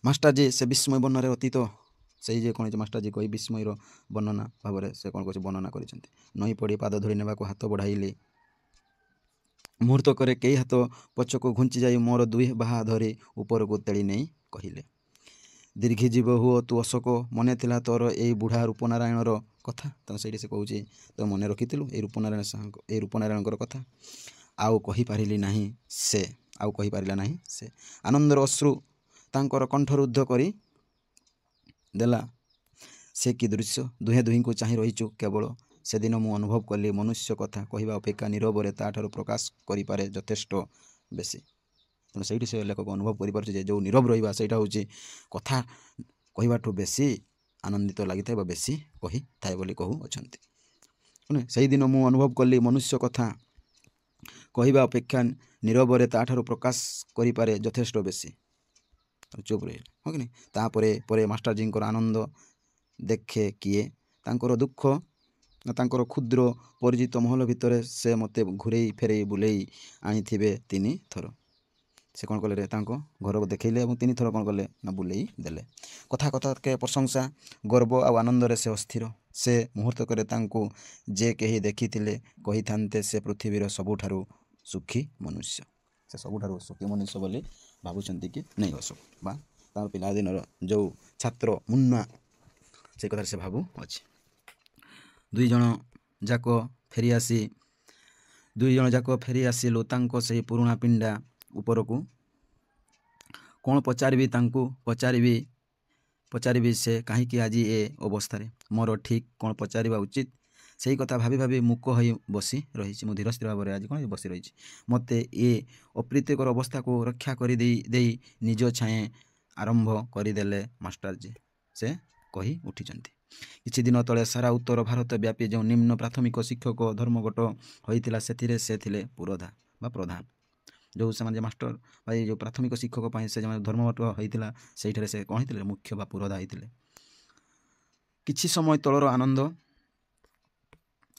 Speaker 1: ମାଷ୍ଟରଜୀ ସେ ବିସ୍ମୟ ବର୍ଣ୍ଣନାରେ ଅତୀତ, ସେଇ ଯେ କ'ଣ ମାଷ୍ଟରଜୀ କହି ବିସ୍ମୟର ବର୍ଣ୍ଣନା ଭାବରେ ସେ କ'ଣ କରୁଛି ବର୍ଣ୍ଣନା କରିଛନ୍ତି। ନଇଁ ପଡ଼ି ପାଦ ଧରି ନେବାକୁ ହାତ ବଢ଼ାଇଲି। ମୁହୂର୍ତ୍ତକରେ କେହି ହାତ ପଛକୁ ଘୁଞ୍ଚି ଯାଇ ମୋର ଦୁଇ ବାହା ଧରି ଉପରକୁ ତେଳି ନେଇ କହିଲେ, ଦୀର୍ଘଜୀବ ହୁଅ ତୁ ଅଶୋକ। ମନେ ଥିଲା ତୋର ଏଇ ବୁଢ଼ା ରୂପନାରାୟଣର କଥା? ତେଣୁ ସେଇଠି ସେ କହୁଛି, ତ ମନେ ରଖିଥିଲୁ ଏଇ ରୂପନାରାୟଣଙ୍କର କଥା? ଆଉ କହିପାରିଲା ନାହିଁ ସେ। ଆନନ୍ଦର ଅଶ୍ରୁ ତାଙ୍କର କଣ୍ଠରୁଦ୍ଧ କରି ଦେଲା। ସେ କି ଦୃଶ୍ୟ! ଦୁହେଁ ଦୁହିଁଙ୍କୁ ଚାହିଁ ରହିଛୁ କେବଳ। ସେଦିନ ମୁଁ ଅନୁଭବ କଲି, ମନୁଷ୍ୟ କଥା କହିବା ଅପେକ୍ଷା ନୀରବରେ ତା'ଠାରୁ ପ୍ରକାଶ କରିପାରେ ଯଥେଷ୍ଟ ବେଶୀ। ତେଣୁ ସେଇଠି ସେ ଲେଖକ ଅନୁଭବ କରିପାରୁଛି ଯେ ଯେଉଁ ନୀରବ ରହିବା, ସେଇଟା ହେଉଛି କଥା କହିବାଠୁ ବେଶୀ ଆନନ୍ଦିତ ଲାଗିଥାଏ ବା ବେଶୀ କହିଥାଏ ବୋଲି କହୁଅଛନ୍ତି। ସେଇଦିନ ମୁଁ ଅନୁଭବ କଲି, ମନୁଷ୍ୟ କଥା କହିବା ଅପେକ୍ଷା ନୀରବରେ ତା'ଠାରୁ ପ୍ରକାଶ କରିପାରେ ଯଥେଷ୍ଟ ବେଶୀ। ଚୁପ୍ ରହିଲେ, ହଁ କି ନାହିଁ? ତାପରେ ମାଷ୍ଟରଜୀଙ୍କର ଆନନ୍ଦ ଦେଖେ କିଏ? ତାଙ୍କର ଦୁଃଖ, ତାଙ୍କର କ୍ଷୁଦ୍ର ପରିଚିତ ମହଲ ଭିତରେ ସେ ମୋତେ ଘୁରେଇ ଫେରେଇ ବୁଲେଇ ଆଣିଥିବେ 3 ଥର। ସେ କ'ଣ କଲେ, ତାଙ୍କ ଘରକୁ ଦେଖେଇଲେ ଏବଂ 3 ଥର କ'ଣ କଲେ ନା ବୁଲେଇ ଦେଲେ। କଥାକେ ପ୍ରଶଂସା, ଗର୍ବ ଆଉ ଆନନ୍ଦରେ ସେ ଅସ୍ଥିର। ସେ ମୁହୂର୍ତ୍ତକରେ ତାଙ୍କୁ ଯେ କେହି ଦେଖିଥିଲେ କହିଥାନ୍ତେ, ସେ ପୃଥିବୀର ସବୁଠାରୁ ସୁଖୀ ମନୁଷ୍ୟ। ସେ ସବୁଠାରୁ ସୁଖୀ ମନୁଷ୍ୟ ବୋଲି ଭାବୁଛନ୍ତି କି ନେଇ ଅଶୋକ, ବା ତାର ପିଲାଦିନର ଯେଉଁ ଛାତ୍ର ମୁନ୍ନା, ସେ କଥାରେ ସେ ଭାବୁଅଛି। ଦୁଇ ଜଣ ଯାକ ଫେରି ଆସିଲୁ ତାଙ୍କ ସେହି ପୁରୁଣା ପିଣ୍ଡା ଉପରକୁ। କ'ଣ ପଚାରିବି ତାଙ୍କୁ? ପଚାରିବି ସେ କାହିଁକି ଆଜି ଏ ଅବସ୍ଥାରେ? ମୋର ଠିକ୍ କ'ଣ ପଚାରିବା ଉଚିତ, ସେହି କଥା ଭାବି ଭାବି ମୂକ ହୋଇ ବସି ରହିଛି। ମୁଁ ଧୀର ସ୍ଥିର ଭାବରେ ଆଜି କ'ଣ ବସି ରହିଛି। ମୋତେ ଏ ଅପ୍ରୀତିକର ଅବସ୍ଥାକୁ ରକ୍ଷା କରି ଦେଇ ନିଜ ଛାଏଁ ଆରମ୍ଭ କରିଦେଲେ ମାଷ୍ଟରଜୀ। ସେ କହି ଉଠିଛନ୍ତି, କିଛି ଦିନ ତଳେ ସାରା ଉତ୍ତର ଭାରତ ବ୍ୟାପୀ ଯେଉଁ ନିମ୍ନ ପ୍ରାଥମିକ ଶିକ୍ଷକ ଧର୍ମଘଟ ହୋଇଥିଲା, ସେଥିରେ ସେ ଥିଲେ ପୁରୋଧା ବା ପ୍ରଧାନ। ଯେଉଁ ସେମାନେ ମାଷ୍ଟର ବା ଯେଉଁ ପ୍ରାଥମିକ ଶିକ୍ଷକ ପାଇଁ ସେ ଯେଉଁ ଧର୍ମଘଟ ହୋଇଥିଲା, ସେଇଠାରେ ସେ କ'ଣ ହେଇଥିଲେ? ମୁଖ୍ୟ ବା ପୁରୋଧା ହେଇଥିଲେ। କିଛି ସମୟ ତଳର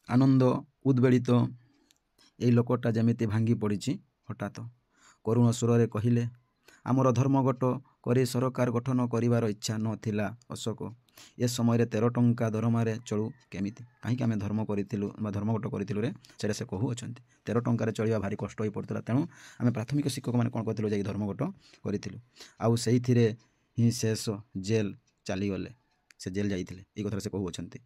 Speaker 1: ଆନନ୍ଦ ଉଦ୍ବେଳିତ ଏଇ ଲୋକଟା ଯେମିତି ଭାଙ୍ଗି ପଡ଼ିଛି ହଠାତ୍। କରୁଣ ସୁରରେ କହିଲେ, ଆମର ଧର୍ମଘଟ କରି ସରକାର ଗଠନ କରିବାର ଇଚ୍ଛା ନଥିଲା ଅଶୋକ। ଏ ସମୟରେ 13 ଟଙ୍କା ଦରମାରେ ଚଳୁ କେମିତି? କାହିଁକି ଆମେ ଧର୍ମଘଟ କରିଥିଲୁ ରେ, ସେଇଟା ସେ କହୁଅଛନ୍ତି। 13 ଟଙ୍କାରେ ଚଳିବା ଭାରି କଷ୍ଟ ହୋଇପଡ଼ୁଥିଲା। ତେଣୁ ଆମେ ପ୍ରାଥମିକ ଶିକ୍ଷକମାନେ କ'ଣ କରିଥିଲୁ, ଯାଇକି ଧର୍ମଘଟ କରିଥିଲୁ। ଆଉ ସେଇଥିରେ ହିଁ ଶେଷ ଜେଲ୍ ଚାଲିଗଲେ, ସେ ଜେଲ୍ ଯାଇଥିଲେ। ଏଇ କଥାରେ ସେ କହୁଅଛନ୍ତି।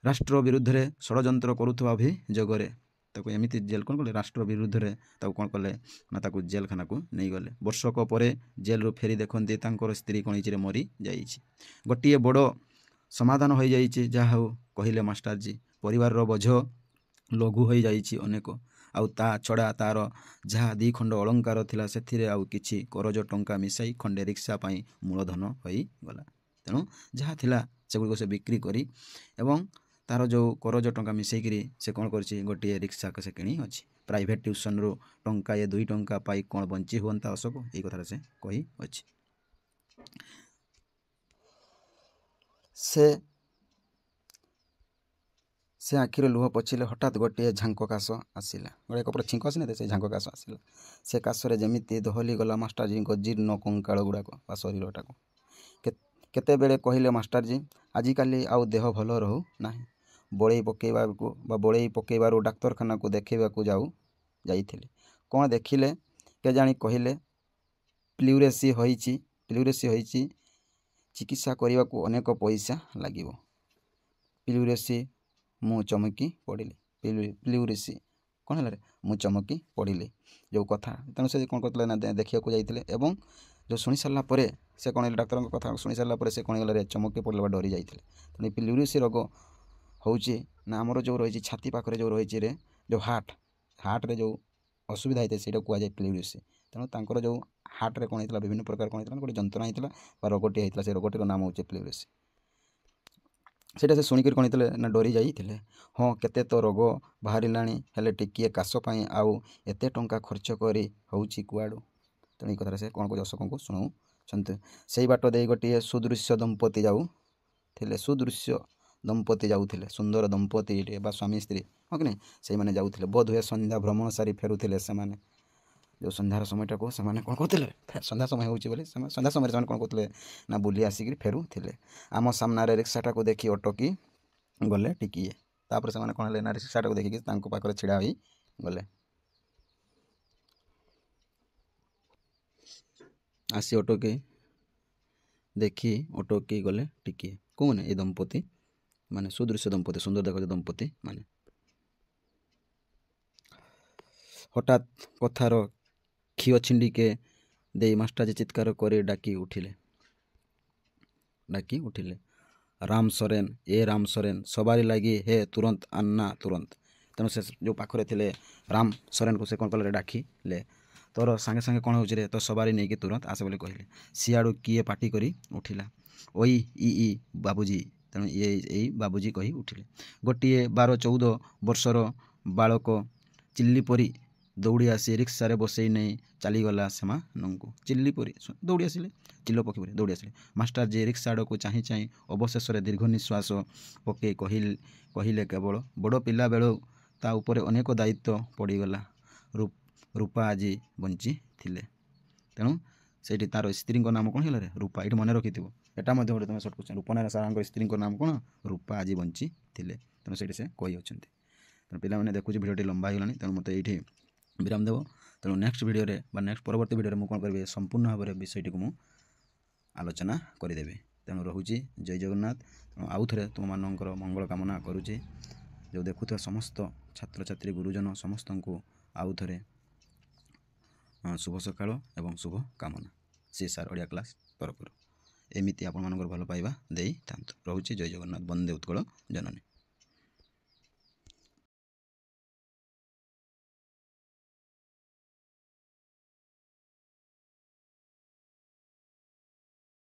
Speaker 1: ରାଷ୍ଟ୍ର ବିରୁଦ୍ଧରେ ଷଡ଼ଯନ୍ତ୍ର କରୁଥିବା ଅଭିଯୋଗରେ ତାକୁ ଏମିତି ଜେଲ୍ କ'ଣ କଲେ, ରାଷ୍ଟ୍ର ବିରୁଦ୍ଧରେ ତାକୁ କ'ଣ କଲେ ନା ତାକୁ ଜେଲଖାନାକୁ ନେଇଗଲେ। ବର୍ଷକ ପରେ ଜେଲରୁ ଫେରି ଦେଖନ୍ତି ତାଙ୍କର ସ୍ତ୍ରୀ କ'ଣ ହେଇଛି ମରିଯାଇଛି। ଗୋଟିଏ ବଡ଼ ସମାଧାନ ହୋଇଯାଇଛି, ଯାହା ହେଉ କହିଲେ ମାଷ୍ଟରଜୀ। ପରିବାରର ବୋଝ ଲଘୁ ହୋଇଯାଇଛି ଅନେକ। ଆଉ ତା ଛଡ଼ା ତା'ର ଯାହା 2 ଖଣ୍ଡ ଅଳଙ୍କାର ଥିଲା ସେଥିରେ ଆଉ କିଛି କରଜ ଟଙ୍କା ମିଶାଇ ଖଣ୍ଡେ ରିକ୍ସା ପାଇଁ ମୂଳଧନ ହୋଇଗଲା। ତେଣୁ ଯାହା ଥିଲା ସେଗୁଡ଼ିକ ସେ ବିକ୍ରି କରି ଏବଂ ତା'ର ଯେଉଁ କରଜ ଟଙ୍କା ମିଶାଇକିରି ସେ କ'ଣ କରିଛି, ଗୋଟିଏ ରିକ୍ସା ସେ କିଣିଅଛି। ପ୍ରାଇଭେଟ୍ ଟ୍ୟୁସନ୍ରୁ ଟଙ୍କାଏ 2 ଟଙ୍କା ପାଇ କ'ଣ ବଞ୍ଚି ହୁଅନ୍ତା ଅଶୋକ, ଏଇ କଥାଟା ସେ କହିଅଛି। ସେ ଆଖିରେ ଲୁହ ପୋଛିଲେ। ହଠାତ୍ ଗୋଟିଏ ଝାଙ୍କ କାଶ ଆସିଲା। ଗୋଟେ କପଡ଼ା ଛିଙ୍କ ଆସିନଥାଏ, ସେ ଝାଙ୍କ କାଶ ଆସିଲା। ସେ କାଶରେ ଯେମିତି ଦୋହଲି ଗଲା ମାଷ୍ଟରଜୀଙ୍କ ଜୀର୍ଣ୍ଣ କଙ୍କାଳ ଗୁଡ଼ାକ ବା ଶରୀରଟାକୁ। କେତେବେଳେ କହିଲେ ମାଷ୍ଟରଜୀ, ଆଜିକାଲି ଆଉ ଦେହ ଭଲ ରହୁ ନାହିଁ। ବଳେଇ ପକାଇବାରୁ ଡାକ୍ତରଖାନାକୁ ଦେଖାଇବାକୁ ଯାଇଥିଲି। କ'ଣ ଦେଖିଲେ କେଜାଣି? କହିଲେ ପ୍ଲିଉରେସି ହୋଇଛି। ଚିକିତ୍ସା କରିବାକୁ ଅନେକ ପଇସା ଲାଗିବ। ପ୍ଲିଉରେସି? ମୁଁ ଚମକି ପଡ଼ିଲି। ପ୍ଲିଉରେସି କ'ଣ ହେଲା? ମୁଁ ଚମକି ପଡ଼ିଲି ଯେଉଁ କଥା। ତେଣୁ ସେ କ'ଣ କରୁଥିଲେ ନା ଦେଖିବାକୁ ଯାଇଥିଲେ ଏବଂ ଯେଉଁ ଶୁଣି ସାରିଲା ପରେ ସେ କ'ଣ ହେଲେ, ଡାକ୍ତରଙ୍କ କଥା ଶୁଣି ସାରିଲା ପରେ ସେ କ'ଣ ହେଇଗଲେ, ଚମକି ପଡ଼ିଲେ ବା ଡରି ଯାଇଥିଲେ। ତେଣୁ ପ୍ଲିଉରେସି ରୋଗ ହେଉଛି ନା ଆମର ଯେଉଁ ରହିଛି ଛାତି ପାଖରେ ଯେଉଁ ରହିଛି ଯେଉଁ ହାର୍ଟରେ ଯେଉଁ ଅସୁବିଧା ହେଇଥାଏ ସେଇଟା କୁହାଯାଏ ପ୍ଲିଉରେସି। ତେଣୁ ତାଙ୍କର ଯେଉଁ ହାର୍ଟରେ କ'ଣ ହେଇଥିଲା, ବିଭିନ୍ନ ପ୍ରକାର କ'ଣ ହେଇଥିଲା, ଗୋଟେ ଯନ୍ତ୍ରଣା ହେଇଥିଲା ବା ରୋଗଟି ହେଇଥିଲା। ସେ ରୋଗଟିର ନାମ ହେଉଛି ପ୍ଲିଉରେସି। ସେଇଟା ସେ ଶୁଣିକରି କ'ଣ ହେଇଥିଲେ ନା ଡରି ଯାଇଥିଲେ। ହଁ, କେତେ ତ ରୋଗ ବାହାରିଲାଣି, ହେଲେ ଟିକିଏ କାଶ ପାଇଁ ଆଉ ଏତେ ଟଙ୍କା ଖର୍ଚ୍ଚ କରି ହେଉଛି କୁଆଡ଼ୁ? ତେଣୁ ଏଇ କଥାରେ ସେ କ'ଣ କହୁଛି, ଅଶୋକଙ୍କୁ ଶୁଣାଉଛନ୍ତି। ସେଇ ବାଟ ଦେଇ ଗୋଟିଏ ସୁଦୃଶ୍ୟ ଦମ୍ପତି ଯାଉଥିଲେ। ସୁନ୍ଦର ଦମ୍ପତିଟିଏ ବା ସ୍ୱାମୀ ସ୍ତ୍ରୀ, ହଁ କି ନାହିଁ? ସେଇମାନେ ଯାଉଥିଲେ। ବୋଧହୁଏ ସନ୍ଧ୍ୟା ଭ୍ରମଣ ସାରି ଫେରୁଥିଲେ ସେମାନେ। ଯେଉଁ ସନ୍ଧ୍ୟାର ସମୟଟାକୁ ସେମାନେ କ'ଣ କରୁଥିଲେ, ସନ୍ଧ୍ୟା ସମୟ ହେଉଛି ବୋଲି ସନ୍ଧ୍ୟା ସମୟରେ ସେମାନେ କ'ଣ କରୁଥିଲେ ନା ବୁଲି ଆସିକିରି ଫେରୁଥିଲେ। ଆମ ସାମ୍ନାରେ ରିକ୍ସାଟାକୁ ଦେଖି ଅଟକି ଗଲେ ଟିକିଏ। ତାପରେ ସେମାନେ କ'ଣ ହେଲେ ନା ରିକ୍ସାଟାକୁ ଦେଖିକି ତାଙ୍କ ପାଖରେ ଛିଡ଼ା ହୋଇଗଲେ। ଆସି ଅଟକି ଗଲେ ଟିକିଏ। କେଉଁମାନେ? ଏ ଦମ୍ପତି ମାନେ, ସୁଦୃଶ୍ୟ ଦମ୍ପତି, ସୁନ୍ଦର ଦେଖାଯାଉଥିବା ଦମ୍ପତି ମାନେ। ହଠାତ୍ କଥାର ଖିଅ ଛିଣ୍ଡିକେ ଦେଇ ମାଷ୍ଟରଜୀ ଚିତ୍କାର କରି ଡାକି ଉଠିଲେ, ରାମ ସରେନ, ରାମ ସରେନ, ସବାରି ଲାଗି ହେ ତୁରନ୍ତ ଆନ୍ନା, ତୁରନ୍ତ। ତେଣୁ ସେ ଯେଉଁ ପାଖରେ ଥିଲେ ରାମ ସରେନକୁ ସେ କ'ଣ କଲେ, ଡାକିଲେ। ତୋର ସାଙ୍ଗେ ସାଙ୍ଗେ କ'ଣ ହେଉଛି ରେ, ତୋ ସବାରି ନେଇକି ତୁରନ୍ତ ଆସେ ବୋଲି କହିଲେ। ସିଆଡ଼ୁ କିଏ ପାଟି କରି ଉଠିଲା, ଓଇ ଇ ବାବୁଜୀ। ତେଣୁ ଏଇ ବାବୁଜୀ କହି ଉଠିଲେ। ଗୋଟିଏ 12-14 ବର୍ଷର ବାଳକ ଚିଲ୍ଲି ପରି ଦୌଡ଼ି ଆସି ରିକ୍ସାରେ ବସେଇ ନେଇ ଚାଲିଗଲା ସେମାନଙ୍କୁ। ଚିଲ୍ଲି ପରି ଦୌଡ଼ି ଆସିଲେ, ଚିଲ ପକ୍ଷୀ ପରି ଦୌଡ଼ି ଆସିଲେ। ମାଷ୍ଟରଜୀ ରିକ୍ସା ଆଡ଼କୁ ଚାହିଁ ଅବଶେଷରେ ଦୀର୍ଘ ନିଶ୍ୱାସ ପକାଇ କହିଲେ, କେବଳ ବଡ଼ ପିଲା ବେଳୁ ତା ଉପରେ ଅନେକ ଦାୟିତ୍ୱ ପଡ଼ିଗଲା। ରୂପା ଆଜି ବଞ୍ଚିଥିଲେ। ତେଣୁ ସେଇଠି ତା'ର ସ୍ତ୍ରୀଙ୍କ ନାମ କ'ଣ ହେଲା, ରୂପା। ଏଇଠି ମନେ ରଖିଥିବ, ଏଟା ମଧ୍ୟ ଗୋଟେ ତୁମେ ସର୍ଟ କ୍ୱେଶ୍ଚନ୍। ରୂପନାରାୟଣ ସାରଙ୍କ ସ୍ତ୍ରୀଙ୍କ ନାମ କ'ଣ? ରୂପା ଆଜି ବଞ୍ଚିଥିଲେ। ତେଣୁ ସେଇଠି ସେ କହିଅଛନ୍ତି। ତେଣୁ ପିଲାମାନେ, ଦେଖୁଛି ଭିଡ଼ିଓଟି ଲମ୍ବା ହୋଇଗଲାଣି, ତେଣୁ ମୋତେ ଏଇଠି ବିରାମ ଦେବ। ତେଣୁ ନେକ୍ସଟ ଭିଡ଼ିଓରେ ବା ପରବର୍ତ୍ତୀ ଭିଡ଼ିଓରେ ମୁଁ କ'ଣ କରିବି, ସମ୍ପୂର୍ଣ୍ଣ ଭାବରେ ବିଷୟଟିକୁ ମୁଁ ଆଲୋଚନା କରିଦେବି। ତେଣୁ ରହୁଛି, ଜୟ ଜଗନ୍ନାଥ। ତେଣୁ ଆଉ ଥରେ ତୁମମାନଙ୍କର ମଙ୍ଗଳ କାମନା କରୁଛି। ଯେଉଁ ଦେଖୁଥିବା ସମସ୍ତ ଛାତ୍ରଛାତ୍ରୀ, ଗୁରୁଜନ ସମସ୍ତଙ୍କୁ ଆଉ ଥରେ ଶୁଭ ସକାଳ ଏବଂ ଶୁଭ କାମନା CSR ଓଡ଼ିଆ କ୍ଲାସ୍ ତରଫରୁ। ଏମିତି ଆପଣମାନଙ୍କର ଭଲ ପାଇବା ଦେଇଥାନ୍ତୁ। ରହୁଛି, ଜୟ ଜଗନ୍ନାଥ। ବନ୍ଦେ ଉତ୍କଳ ଜନନୀ।